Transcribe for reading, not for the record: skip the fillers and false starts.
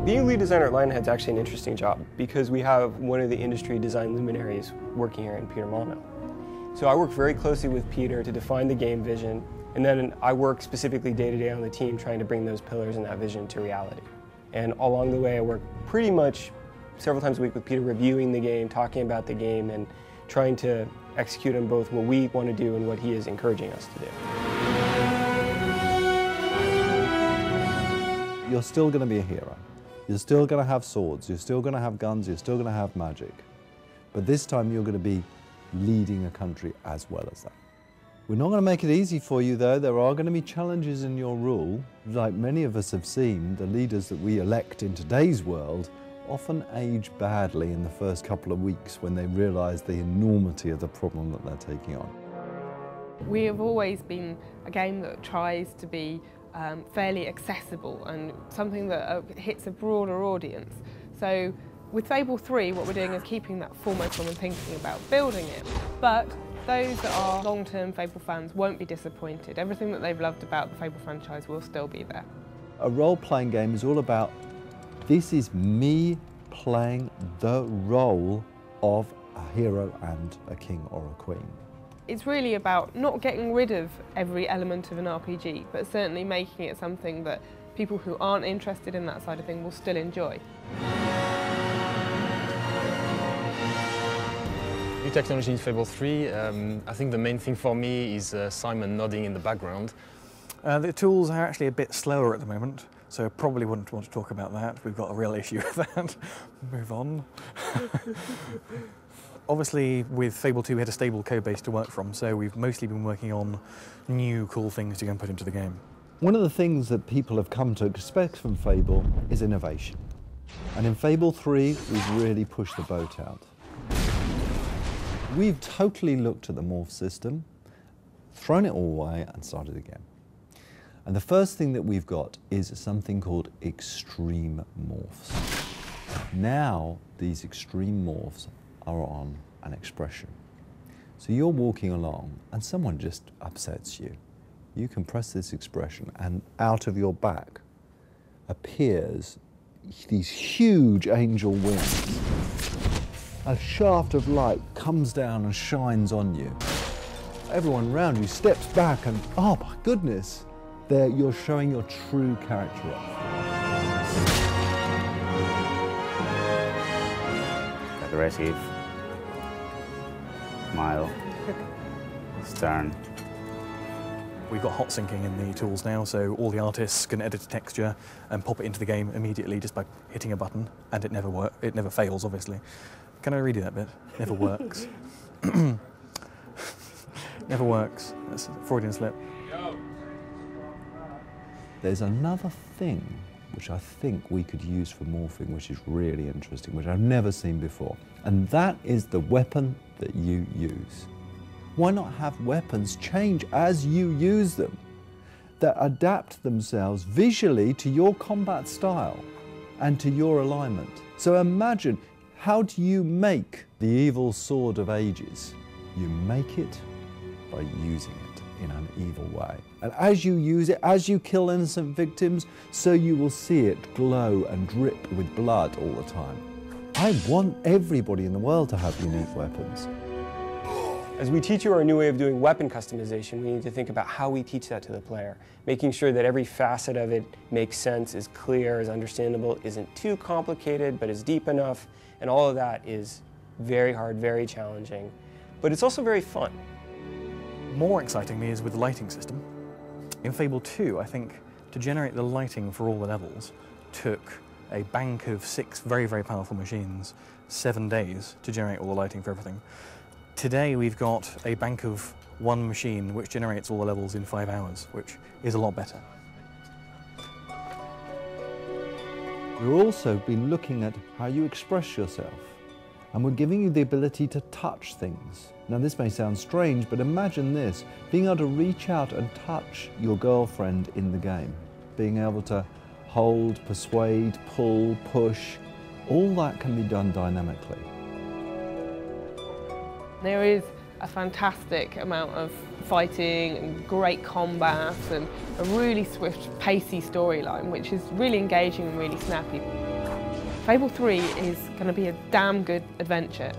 Being a lead designer at Lionhead is actually an interesting job because we have one of the industry design luminaries working here in Peter Molyneux. So I work very closely with Peter to define the game vision, and then I work specifically day to day on the team trying to bring those pillars and that vision to reality. And along the way I work pretty much several times a week with Peter reviewing the game, talking about the game, and trying to execute on both what we want to do and what he is encouraging us to do. You're still going to be a hero. You're still going to have swords, you're still going to have guns, you're still going to have magic. But this time you're going to be leading a country as well as that. We're not going to make it easy for you though. There are going to be challenges in your rule. Like many of us have seen, the leaders that we elect in today's world often age badly in the first couple of weeks when they realise the enormity of the problem that they're taking on. We have always been a game that tries to be fairly accessible and something that hits a broader audience. So with Fable 3, what we're doing is keeping that foremost on and thinking about building it. But those that are long-term Fable fans won't be disappointed. Everything that they've loved about the Fable franchise will still be there. A role-playing game is all about, this is me playing the role of a hero and a king or a queen. It's really about not getting rid of every element of an RPG, but certainly making it something that people who aren't interested in that side of things will still enjoy. New technology in Fable 3, I think the main thing for me is Simon nodding in the background. The tools are actually a bit slower at the moment, so I probably wouldn't want to talk about that. We've got a real issue with that. Move on. Obviously, with Fable 2, we had a stable code base to work from, so we've mostly been working on new cool things to go and put into the game. One of the things that people have come to expect from Fable is innovation. And in Fable 3, we've really pushed the boat out. We've totally looked at the morph system, thrown it all away, and started again. And the first thing that we've got is something called extreme morphs. Now, these extreme morphs are on an expression. So you're walking along and someone just upsets you. You can press this expression and out of your back appears these huge angel wings. A shaft of light comes down and shines on you. Everyone around you steps back and, oh my goodness, there you're showing your true character off. Aggressive, mild, stern. We've got hot syncing in the tools now, so all the artists can edit a texture and pop it into the game immediately just by hitting a button, and it never fails, obviously. Can I redo that bit? Never works. Never works. That's a Freudian slip. There's another thing which I think we could use for morphing, which is really interesting, which I've never seen before. And that is the weapon that you use. Why not have weapons change as you use them, that adapt themselves visually to your combat style and to your alignment? So imagine, how do you make the evil sword of ages? You make it by using it in an evil way. And as you use it, as you kill innocent victims, so you will see it glow and drip with blood all the time. I want everybody in the world to have unique weapons. As we teach you our new way of doing weapon customization, we need to think about how we teach that to the player, making sure that every facet of it makes sense, is clear, is understandable, isn't too complicated, but is deep enough, and all of that is very hard, very challenging, but it's also very fun. More excitingly is with the lighting system. In Fable 2, I think, to generate the lighting for all the levels took a bank of 6 very, very powerful machines, 7 days to generate all the lighting for everything. Today we've got a bank of 1 machine which generates all the levels in 5 hours, which is a lot better. We've also been looking at how you express yourself, and we're giving you the ability to touch things. Now this may sound strange, but imagine this, being able to reach out and touch your girlfriend in the game, being able to hold, persuade, pull, push, all that can be done dynamically. There is a fantastic amount of fighting and great combat and a really swift, pacey storyline, which is really engaging and really snappy. Fable 3 is going to be a damn good adventure.